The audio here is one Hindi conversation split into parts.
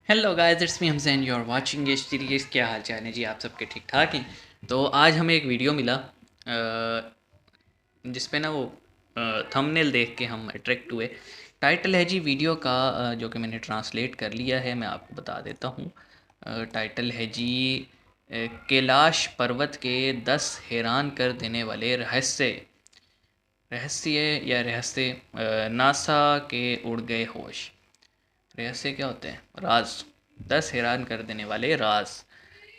Hello guys, it's me Hamzain, you are watching ये सीरीज़। क्या हाल चाल है जी? आप सबके ठीक ठाक हैं? तो आज हमें एक वीडियो मिला जिस पे ना वो थंबनेल देख के हम अट्रैक्ट हुए। टाइटल है जी वीडियो का, जो कि मैंने ट्रांसलेट कर लिया है, मैं आपको बता देता हूँ। टाइटल है जी कैलाश पर्वत के 10 हैरान कर देने वाले रहस्य। रहस्य या रहस्य, नासा के उड़ गए होश। रहस्य क्या होते हैं? राज। 10 हैरान कर देने वाले राज।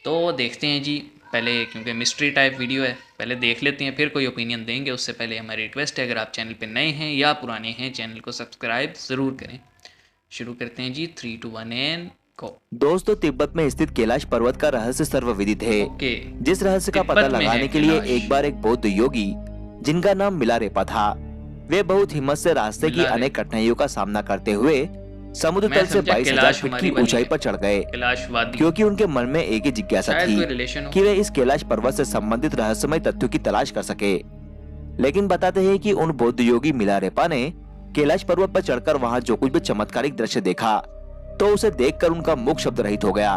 तो देखते हैं जी। पहले क्योंकि मिस्ट्री टाइप वीडियो है, पहले देख लेते हैं, फिर कोई ओपिनियन देंगे। उससे पहले हमारी रिक्वेस्ट है, अगर आप चैनल पे नए हैं या पुराने हैं, चैनल को सब्सक्राइब ज़रूर करें। शुरू करते हैं जी। 3 2 1 एंड गो। दोस्तों, तिब्बत में स्थित कैलाश पर्वत का रहस्य सर्वविदित है। ओके। जिस रहस्य का पता तिब्बत में है लगाने के लिए कैलाश। एक बार एक बौद्ध योगी जिनका नाम मिलारेपा था, वे बहुत हिम्मत से रास्ते की मिला रे। अनेक कठिनाइयों का सामना करते हुए समुद्र मैं तल से समझा 22,000 कैलाश फीट की हमारी बनी ऊंचाई है, पर चढ़ गए, कैलाशवादी। क्योंकि उनके मन में एक ही जिज्ञासा शायद थी कोई रिलेशन हो। कि वे इस कैलाश पर्वत से संबंधित रहस्यमय तथ्यों की तलाश कर सके। लेकिन बताते हैं कि उन बौद्ध योगी मिलारेपा ने कैलाश पर्वत पर चढ़कर वहां जो कुछ भी चमत्कारिक दृश्य देखा, तो उसे देखकर उनका मुख शब्द रहित हो गया।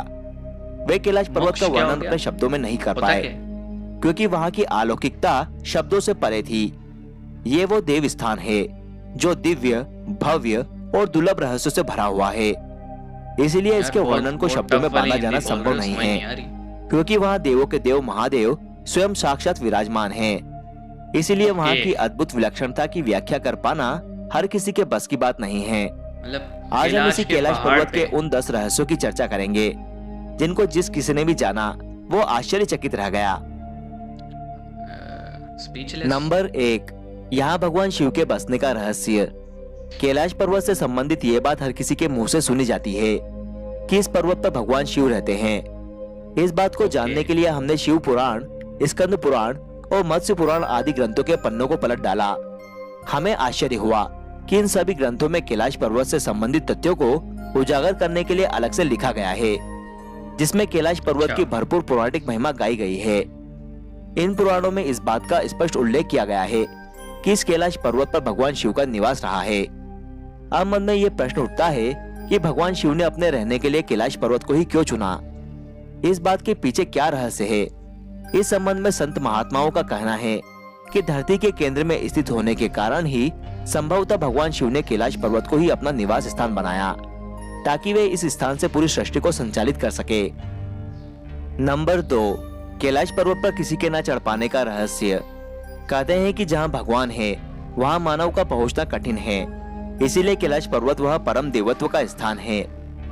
वे कैलाश पर्वत मोक्ष का क्या हो वर्णन गया? अपने शब्दों में नहीं कर होता पाए, क्या है? क्योंकि वहां की अलौकिकता शब्दों से परे थी। ये वो देव स्थान है जो दिव्य, भव्य और दुर्लभ रहस्यों से भरा हुआ है। इसीलिए यार इसके बहुत वर्णन को बहुत शब्दों टफ में वाली बांधा हिंदी जाना बोल रहे संभव हो, नहीं समझ है, नहीं आ रही। क्योंकि वहां देवों के देव महादेव स्वयं साक्षात विराजमान हैं। इसीलिए वहां ओके। की अद्भुत विलक्षणता की व्याख्या कर पाना हर किसी के बस की बात नहीं है। मतलब आज हम इसी कैलाश के कैलाश पहाड़ पर्वत के पे। उन 10 रहस्यों की चर्चा करेंगे जिनको जिस किसी ने भी जाना वो आश्चर्यचकित रह गया। स्पीचलेस। नंबर 1, यहाँ भगवान शिव के बसने का रहस्य। कैलाश पर्वत से संबंधित ये बात हर किसी के मुंह से सुनी जाती है कि इस पर्वत पर भगवान शिव रहते हैं। इस बात को जानने के लिए हमने शिव पुराण, स्कंद पुराण और मत्स्य पुराण आदि ग्रंथों के पन्नों को पलट डाला। हमें आश्चर्य हुआ कि इन सभी ग्रंथों में कैलाश पर्वत से संबंधित तथ्यों को उजागर करने के लिए अलग से लिखा गया है, जिसमें कैलाश पर्वत अच्छा। की भरपूर पौराणिक महिमा गाई गई है। इन पुराणों में इस बात का स्पष्ट उल्लेख किया गया है कि इस कैलाश पर्वत पर भगवान शिव का निवास रहा है। अब मन में ये प्रश्न उठता है कि भगवान शिव ने अपने रहने के लिए कैलाश पर्वत को ही क्यों चुना? इस बात के पीछे क्या रहस्य है? इस संबंध में संत महात्माओं का कहना है कि धरती के केंद्र में स्थित होने के कारण ही संभवतः भगवान शिव ने कैलाश पर्वत को ही अपना निवास स्थान बनाया, ताकि वे इस स्थान से पूरी सृष्टि को संचालित कर सके। नंबर 2, कैलाश पर्वत पर किसी के न चढ़ पाने का रहस्य। कहते हैं कि जहां भगवान है वहां मानव का पहुंचना कठिन है। इसीलिए कैलाश पर्वत वह परम देवत्व का स्थान है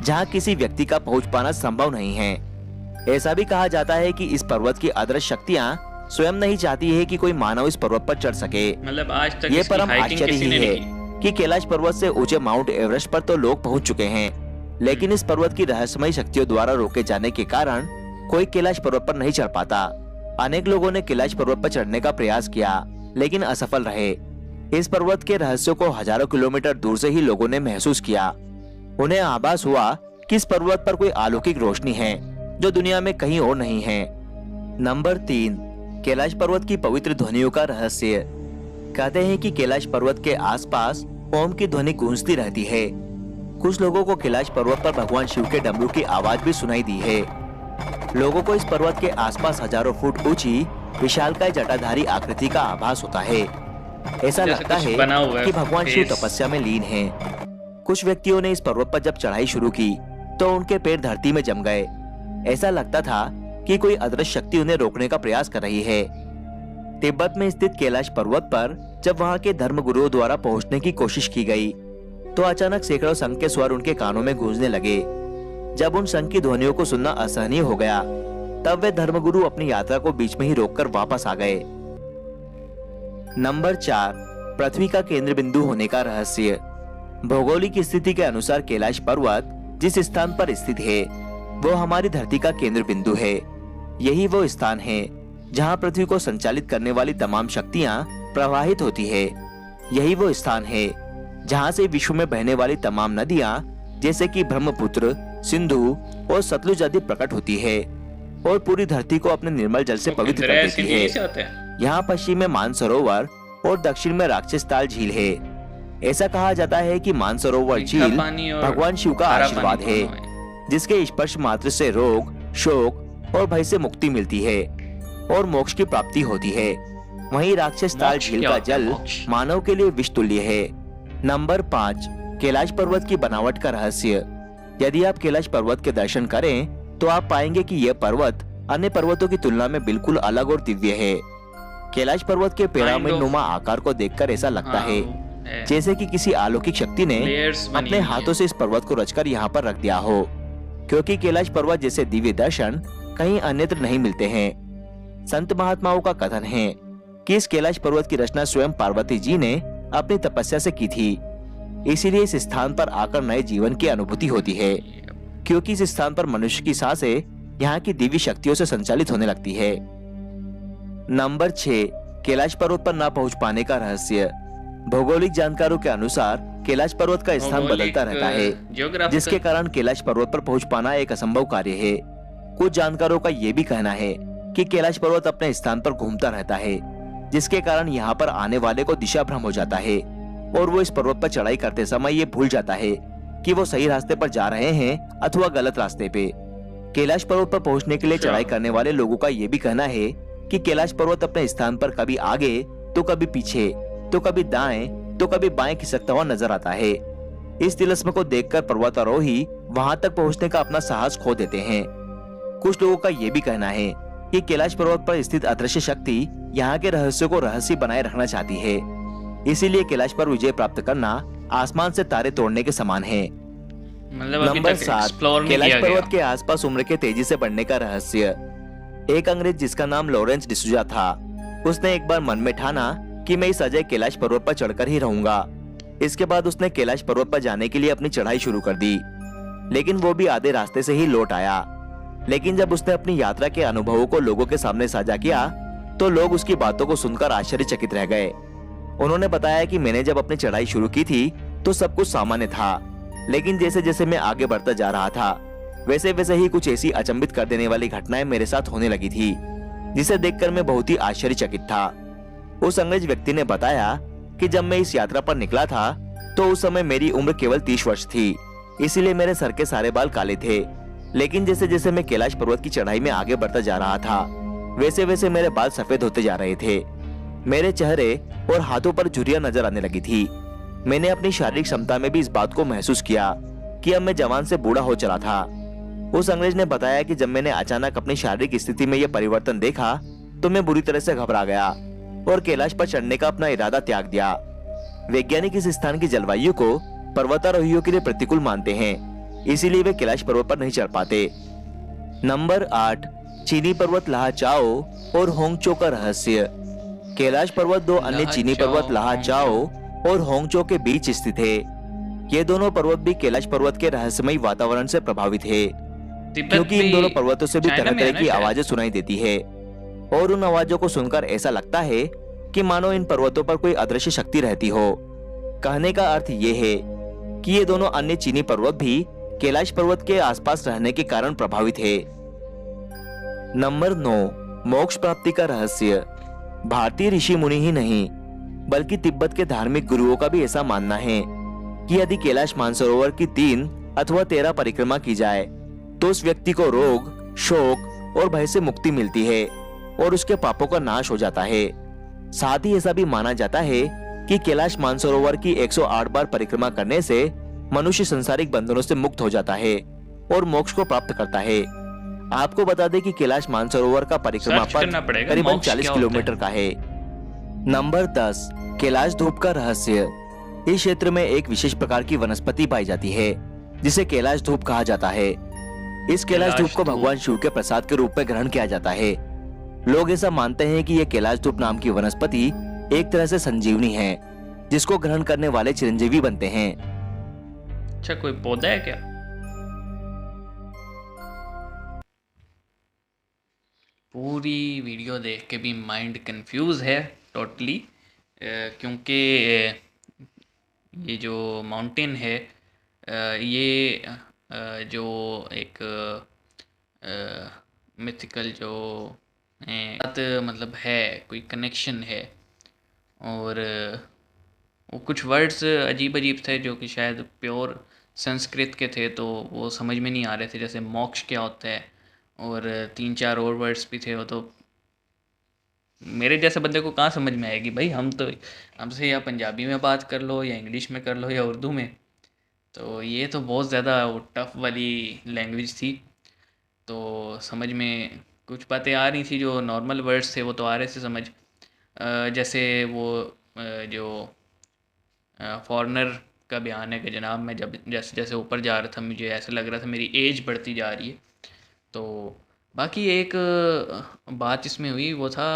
जहां किसी व्यक्ति का पहुंच पाना संभव नहीं है। ऐसा भी कहा जाता है कि इस पर्वत की अदृश्य शक्तियां स्वयं नहीं चाहती है कि कोई मानव इस पर्वत पर चढ़ सके। मतलब आज तक ये इसकी परम हाइकिंग आश्चर्य किसी ही ने है नहीं की। कि कैलाश पर्वत से ऊंचे माउंट एवरेस्ट पर तो लोग पहुंच चुके हैं, लेकिन इस पर्वत की रहस्यमयी शक्तियों द्वारा रोके जाने के कारण कोई कैलाश पर्वत पर नहीं चढ़ पाता। अनेक लोगों ने कैलाश पर्वत पर चढ़ने का प्रयास किया, लेकिन असफल रहे। इस पर्वत के रहस्यों को हजारों किलोमीटर दूर से ही लोगों ने महसूस किया। उन्हें आभास हुआ कि इस पर्वत पर कोई अलौकिक रोशनी है जो दुनिया में कहीं और नहीं है। नंबर 3, कैलाश पर्वत की पवित्र ध्वनियों का रहस्य। कहते हैं कि कैलाश पर्वत के आसपास ओम की ध्वनि गूंजती रहती है। कुछ लोगों को कैलाश पर्वत पर भगवान शिव के डमरू की आवाज भी सुनाई दी है। लोगों को इस पर्वत के आसपास हजारों फुट ऊंची विशालकाय जटाधारी आकृति का आभास होता है। ऐसा जैसे लगता कुछ है बना हुआ है कि भगवान शिव फेस। तपस्या में लीन हैं। कुछ व्यक्तियों ने इस पर्वत पर जब चढ़ाई शुरू की तो उनके पैर धरती में जम गए। ऐसा लगता था कि कोई अदृश्य शक्ति उन्हें रोकने का प्रयास कर रही है। तिब्बत में स्थित कैलाश पर्वत पर जब वहां के धर्मगुरुओं द्वारा पहुंचने की कोशिश की गई, तो अचानक सैकड़ों शंख के स्वर उनके कानों में गूंजने लगे। जब उन शंख की ध्वनियों को सुनना असहनीय हो गया, तब वे धर्मगुरु अपनी यात्रा को बीच में ही रोककर वापस आ गए। नंबर 4, पृथ्वी का केंद्र बिंदु होने का रहस्य। भौगोलिक स्थिति के अनुसार कैलाश पर्वत जिस स्थान पर स्थित है वो हमारी धरती का केंद्र बिंदु है। यही वो स्थान है जहां पृथ्वी को संचालित करने वाली तमाम शक्तियां प्रवाहित होती है। यही वो स्थान है जहां से विश्व में बहने वाली तमाम नदियां जैसे कि ब्रह्मपुत्र, सिंधु और सतलुज आदि प्रकट होती है और पूरी धरती को अपने निर्मल जल से तो पवित्र इंदिरा कर देती इसीलिए है। से आते हैं। यहाँ पश्चिम में मानसरोवर और दक्षिण में राक्षस ताल झील है। ऐसा कहा जाता है कि मानसरोवर मीठा झील पानी और भगवान शिव का खारा आशीर्वाद पानी है, दोनों है। जिसके स्पर्श मात्र से रोग, शोक और भय से मुक्ति मिलती है और मोक्ष की प्राप्ति होती है। वहीं राक्षस ताल मोक्ष झील क्या का होता है? जल मोक्ष मानव के लिए विष तुल्य है। नंबर 5, कैलाश पर्वत की बनावट का रहस्य। यदि आप कैलाश पर्वत के दर्शन करें तो आप पाएंगे कि यह पर्वत अन्य पर्वतों की तुलना में बिल्कुल अलग और दिव्य है। कैलाश पर्वत के पिरामिड नुमा आकार को देखकर ऐसा लगता हाँ, है वो है। जैसे कि किसी अलौकिक शक्ति ने लेयर्स बनी अपने हुई हाथों है। से इस पर्वत को रचकर यहाँ पर रख दिया हो, क्योंकि कैलाश पर्वत जैसे दिव्य दर्शन कहीं अन्यत्र नहीं मिलते हैं। संत महात्माओं का कथन है कि इस कैलाश पर्वत की रचना स्वयं पार्वती जी ने अपनी तपस्या से की थी। इसीलिए इस स्थान पर आकर नए जीवन की अनुभूति होती है, क्योंकि इस स्थान पर मनुष्य की सांसें यहाँ की दिव्य शक्तियों से संचालित होने लगती है। नंबर 6, कैलाश पर्वत पर न पहुंच पाने का रहस्य। भौगोलिक जानकारों के अनुसार कैलाश पर्वत का स्थान बदलता रहता है, जिसके कारण कैलाश पर्वत पर पहुंच पाना एक असंभव कार्य है। कुछ जानकारों का ये भी कहना है कि कैलाश पर्वत अपने स्थान पर घूमता रहता है, जिसके कारण यहाँ पर आने वाले को दिशा भ्रम हो जाता है और वो इस पर्वत पर चढ़ाई करते समय ये भूल जाता है कि वो सही रास्ते पर जा रहे हैं अथवा गलत रास्ते पे। कैलाश पर्वत पर पहुंचने के लिए चढ़ाई करने वाले लोगों का ये भी कहना है कि कैलाश पर्वत अपने स्थान पर कभी आगे तो कभी पीछे तो कभी दाएं तो कभी बाएं खिसकता हुआ नजर आता है। इस तिलिस्म को देखकर पर्वतारोही वहां तक पहुंचने का अपना साहस खो देते हैं। कुछ लोगों का ये भी कहना है कि कैलाश पर्वत पर स्थित अदृश्य शक्ति यहाँ के रहस्य को रहस्य बनाए रखना चाहती है, इसीलिए कैलाश पर विजय प्राप्त करना आसमान से तारे तोड़ने के समान है। मतलब अभी नंबर तक 7, एक्सप्लोर नहीं कैलाश किया पर्वत गया। के आसपास उम्र के तेजी से बढ़ने का रहस्य। एक अंग्रेज जिसका नाम लॉरेंस डिसूजा था, उसने एक बार मन में ठाना कि मैं इस अजय कैलाश पर्वत पर चढ़कर ही रहूंगा। इसके बाद उसने कैलाश पर्वत पर जाने के लिए अपनी चढ़ाई शुरू कर दी, लेकिन वो भी आधे रास्ते से ही लौट आया। लेकिन जब उसने अपनी यात्रा के अनुभवों को लोगों के सामने साझा किया तो लोग उसकी बातों को सुनकर आश्चर्यचकित रह गए। उन्होंने बताया कि मैंने जब अपनी चढ़ाई शुरू की थी तो सब कुछ सामान्य था, लेकिन जैसे जैसे मैं आगे बढ़ता जा रहा था वैसे वैसे ही कुछ ऐसी अचंभित कर देने वाली घटनाएं मेरे साथ होने लगी थी, जिसे देखकर मैं बहुत ही आश्चर्यचकित था। उस अंग्रेज व्यक्ति ने बताया कि जब मैं इस यात्रा पर निकला था तो उस समय मेरी उम्र केवल 30 वर्ष थी, इसीलिए मेरे सर के सारे बाल काले थे। लेकिन जैसे जैसे मैं कैलाश पर्वत की चढ़ाई में आगे बढ़ता जा रहा था वैसे वैसे मेरे बाल सफेद होते जा रहे थे। मेरे चेहरे और हाथों पर झुर्रियां नजर आने लगी थी। मैंने अपनी शारीरिक क्षमता में भी इस बात को महसूस किया कि अब मैं जवान से बूढ़ा हो चला था। उस अंग्रेज ने बताया कि जब मैंने अचानक अपनी शारीरिक स्थिति में यह परिवर्तन देखा तो मैं बुरी तरह से घबरा गया और कैलाश पर चढ़ने का अपना इरादा त्याग दिया। वैज्ञानिक इस स्थान की जलवायु को पर्वतारोहियों के लिए प्रतिकूल मानते हैं, इसीलिए वे कैलाश पर्वत पर नहीं चढ़ पाते। नंबर 8, चीनी पर्वत लाहा चाओ और होंगचो का रहस्य। कैलाश पर्वत दो अन्य चीनी पर्वत लाहा चाओ और होंगचो के बीच स्थित है। ये दोनों पर्वत भी कैलाश पर्वत के रहस्यमयी वातावरण से प्रभावित है, क्योंकि इन दोनों पर्वतों से भी तरह तरह की आवाजें सुनाई देती है और उन आवाजों को सुनकर ऐसा लगता है कि मानो इन पर्वतों पर कोई अदृश्य शक्ति रहती हो। कहने का अर्थ ये है कि ये दोनों अन्य चीनी पर्वत भी कैलाश पर्वत के आसपास रहने के कारण प्रभावित है। नंबर 9, मोक्ष प्राप्ति का रहस्य। भारतीय ऋषि मुनि ही नहीं बल्कि तिब्बत के धार्मिक गुरुओं का भी ऐसा मानना है कि यदि कैलाश मानसरोवर की 3 अथवा 13 परिक्रमा की जाए तो उस व्यक्ति को रोग, शोक और भय से मुक्ति मिलती है और उसके पापों का नाश हो जाता है। साथ ही ऐसा भी माना जाता है कि कैलाश मानसरोवर की 108 बार परिक्रमा करने से मनुष्य संसारिक बंधनों से मुक्त हो जाता है और मोक्ष को प्राप्त करता है। आपको बता दें कि कैलाश मानसरोवर का परिक्रमा पथ करीबन 40 किलोमीटर का है। नंबर 10, कैलाश धूप का रहस्य। इस क्षेत्र में एक विशेष प्रकार की वनस्पति पाई जाती है जिसे कैलाश धूप कहा जाता है। इस कैलाश धूप को भगवान शिव के प्रसाद के रूप में ग्रहण किया जाता है। लोग ऐसा मानते हैं कि यह कैलाश धूप नाम की वनस्पति एक तरह से संजीवनी है, जिसको ग्रहण करने वाले चिरंजीवी बनते हैं। अच्छा, कोई पौधा है क्या? पूरी वीडियो देख के भी माइंड कंफ्यूज है टोटली, क्योंकि ये जो माउंटेन है ये जो एक मिथिकल जो मतलब है, कोई कनेक्शन है, और वो कुछ वर्ड्स अजीब अजीब थे जो कि शायद प्योर संस्कृत के थे तो वो समझ में नहीं आ रहे थे, जैसे मोक्ष क्या होता है, और 3-4 और वर्ड्स भी थे, वो तो मेरे जैसे बंदे को कहाँ समझ में आएगी भाई। हम तो हमसे या पंजाबी में बात कर लो या इंग्लिश में कर लो या उर्दू में। तो ये तो बहुत ज़्यादा टफ वाली लैंग्वेज थी। तो समझ में कुछ बातें आ रही थी, जो नॉर्मल वर्ड्स थे वो तो आ रहे थे समझ। जैसे वो जो फॉरेनर का बयान है कि जनाब मैं जब जैसे जैसे ऊपर जा रहा था मुझे ऐसा लग रहा था मेरी एज बढ़ती जा रही है। तो बाकी एक बात इसमें हुई वो था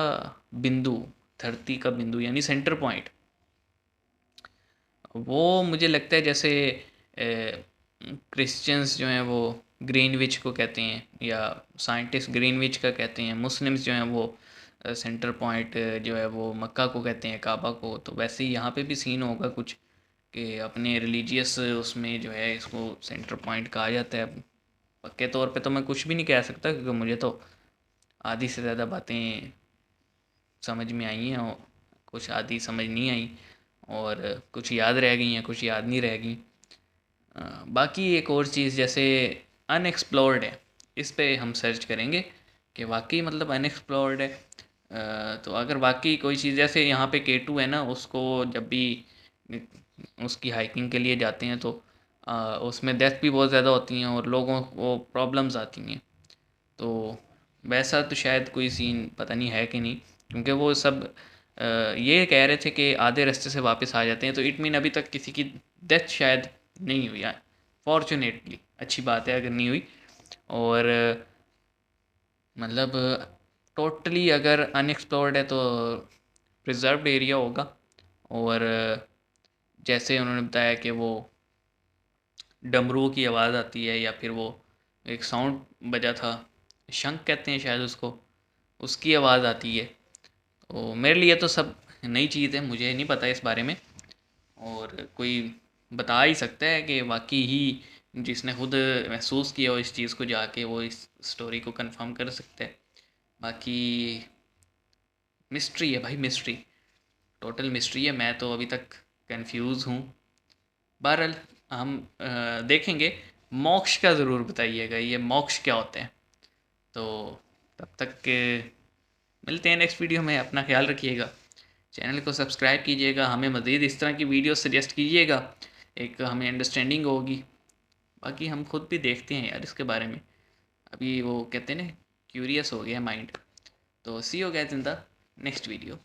बिंदु, धरती का बिंदु यानी सेंटर पॉइंट। वो मुझे लगता है जैसे क्रिश्चियंस जो हैं वो ग्रीनविच को कहते हैं, या साइंटिस्ट ग्रीनविच का कहते हैं, मुस्लिम्स जो हैं वो सेंटर पॉइंट जो है वो मक्का को कहते हैं, काबा को। तो वैसे ही यहाँ पे भी सीन होगा कुछ कि अपने रिलीजियस उसमें जो है इसको सेंटर पॉइंट कहा जाता है। पक्के तौर पे तो मैं कुछ भी नहीं कह सकता, क्योंकि मुझे तो आधी से ज़्यादा बातें समझ में आई हैं, और कुछ आधी समझ नहीं आई, और कुछ याद रह गई हैं, कुछ याद नहीं रह गई। बाकी एक और चीज़ जैसे अनएक्सप्लोर्ड है, इस पे हम सर्च करेंगे कि वाकई मतलब अनएक्सप्लोर्ड है। तो अगर वाकई कोई चीज़ जैसे यहाँ पे K2 है ना, उसको जब भी उसकी हाइकिंग के लिए जाते हैं तो उसमें डेथ भी बहुत ज़्यादा होती हैं और लोगों को प्रॉब्लम्स आती हैं। तो वैसा तो शायद कोई सीन पता नहीं है कि नहीं, क्योंकि वो सब ये कह रहे थे कि आधे रास्ते से वापस आ जाते हैं, तो इट मीन अभी तक किसी की डेथ शायद नहीं हुई है। फॉर्चुनेटली अच्छी बात है अगर नहीं हुई। और मतलब टोटली अगर अनएक्सप्लोर्ड है तो प्रिजर्व्ड एरिया होगा। और जैसे उन्होंने बताया कि वो डमरू की आवाज़ आती है, या फिर वो एक साउंड बजा था, शंख कहते हैं शायद उसको, उसकी आवाज़ आती है। तो मेरे लिए तो सब नई चीज़ है, मुझे नहीं पता इस बारे में। और कोई बता ही सकता है कि वाकई ही जिसने खुद महसूस किया हो इस चीज़ को जाके वो इस स्टोरी को कंफर्म कर सकता है। बाकी मिस्ट्री है भाई, मिस्ट्री, टोटल मिस्ट्री है। मैं तो अभी तक कंफ्यूज हूँ। बहरहाल हम देखेंगे। मोक्ष का ज़रूर बताइएगा, ये मोक्ष क्या होते हैं। तो तब तक मिलते हैं नेक्स्ट वीडियो में। अपना ख्याल रखिएगा, चैनल को सब्सक्राइब कीजिएगा, हमें मज़ीद इस तरह की वीडियो सजेस्ट कीजिएगा, एक हमें अंडरस्टैंडिंग होगी। बाकी हम खुद भी देखते हैं यार इसके बारे में, अभी वो कहते हैं ना क्यूरियस हो गया माइंड। तो see you guys in the next video.